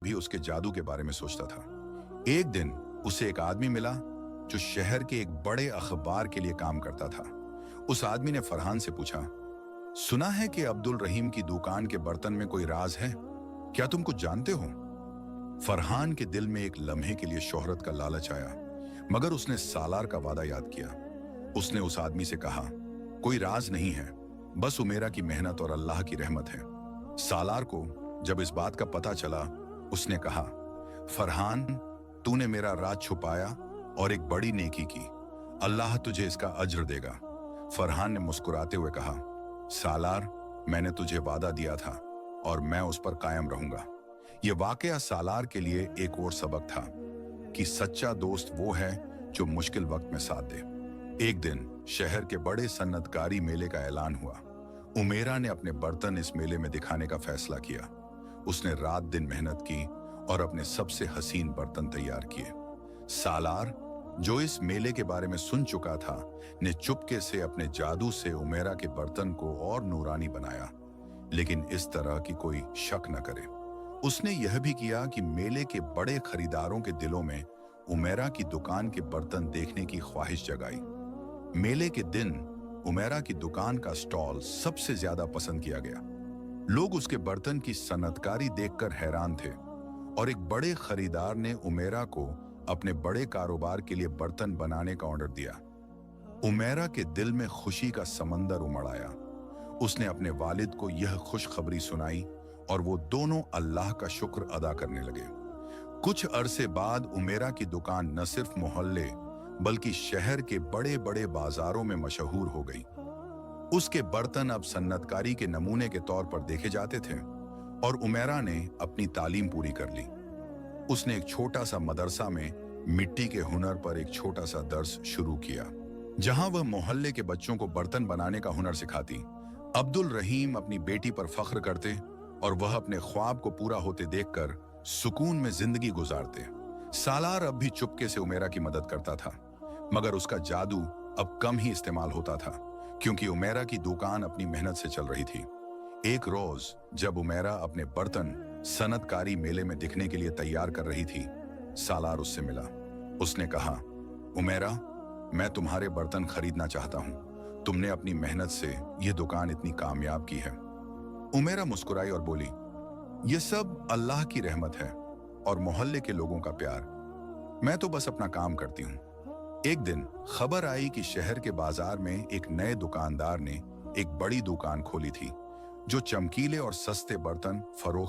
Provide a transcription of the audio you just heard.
भी उसके जादू के बारे में सोचता था। एक दिन उसे एक आदमी मिला जो शहर के एक बड़े अखबार के लिए काम करता था। उस आदमी ने फरहान से पूछा, सुना है कि अब्दुल रहीम की दुकान के बर्तन में कोई राज है, क्या तुम कुछ जानते हो? फरहान के दिल में एक लम्हे के लिए शोहरत का लालच आया, मगर उसने सालार का वादा याद किया। उसने उस आदमी से कहा, कोई राज नहीं है, बस उमेरा की मेहनत और अल्लाह की रहमत है। सालार को जब इस बात का पता चला, उसने कहा, फरहान, तूने मेरा राज छुपाया और एक बड़ी नेकी की, अल्लाह तुझे इसका अज्र देगा। फरहान ने मुस्कुराते हुए कहा, सालार, मैंने तुझे वादा दिया था और मैं उस पर कायम रहूंगा। यह वाकया सालार के लिए एक और सबक था कि सच्चा दोस्त वो है जो मुश्किल वक्त में साथ दे। एक दिन शहर के बड़े सन्नतकारी मेले का ऐलान हुआ। उमेरा ने अपने बर्तन इस मेले में दिखाने का फैसला किया। उसने रात दिन मेहनत की और अपने सबसे हसीन बर्तन तैयार किए। सालार, जो इस मेले के बारे में सुन चुका था, ने चुपके से अपने जादू से उमेरा के बर्तन को और नूरानी बनाया, लेकिन इस तरह कि कोई शक न करे। उसने यह भी किया कि मेले के बड़े खरीदारों के दिलों में उमेरा की दुकान के बर्तन देखने की ख्वाहिश जगाई। मेले के दिन उमेरा की दुकान का स्टॉल सबसे ज्यादा पसंद किया गया। लोग उसके बर्तन की सनतकारी देखकर हैरान थे और एक बड़े खरीदार ने उमेरा को अपने बड़े कारोबार के लिए बर्तन बनाने का ऑर्डर दिया। उमेरा के दिल में खुशी का समंदर उमड़ आया। उसने अपने वालिद को यह खुशखबरी सुनाई और वो दोनों अल्लाह का शुक्र अदा करने लगे। कुछ अरसे बाद उमेरा की दुकान न सिर्फ मोहल्ले बल्कि शहर के बड़े बड़े बाजारों में मशहूर हो गई। उसके बर्तन अब सन्नतकारी के नमूने के तौर पर देखे जाते थे और उमेरा ने अपनी तालीम पूरी कर ली। उसने एक छोटा सा मदरसा में मिट्टी के हुनर पर एक छोटा सा दर्स शुरू किया, जहां वह मोहल्ले के बच्चों को बर्तन बनाने का हुनर सिखाती। अब्दुल रहीम अपनी बेटी पर फख्र करते और वह अपने ख्वाब को पूरा होते देखकर सुकून में जिंदगी गुजारते। सालार अब भी चुपके से उमेरा की मदद करता था, मगर उसका जादू अब कम ही इस्तेमाल होता था, क्योंकि उमेरा की दुकान अपनी मेहनत से चल रही थी। एक रोज जब उमेरा अपने बर्तन सनतकारी मेले में दिखने के लिए तैयार कर रही थी, सालार उससे मिला। उसने कहा, उमेरा, मैं तुम्हारे बर्तन खरीदना चाहता हूं। तुमने अपनी मेहनत से यह दुकान इतनी कामयाब की है। उमेरा मुस्कुराई और बोली, यह सब अल्लाह की रहमत है और मोहल्ले के लोगों का प्यार। मैं तो बस अपना काम करती हूं। एक दिन खबर आई कि शहर के बाजार में एक नए दुकानदार ने एक बड़ी दुकान खोली थी, जो चमकीले और सस्ते बर्तन फरोख्त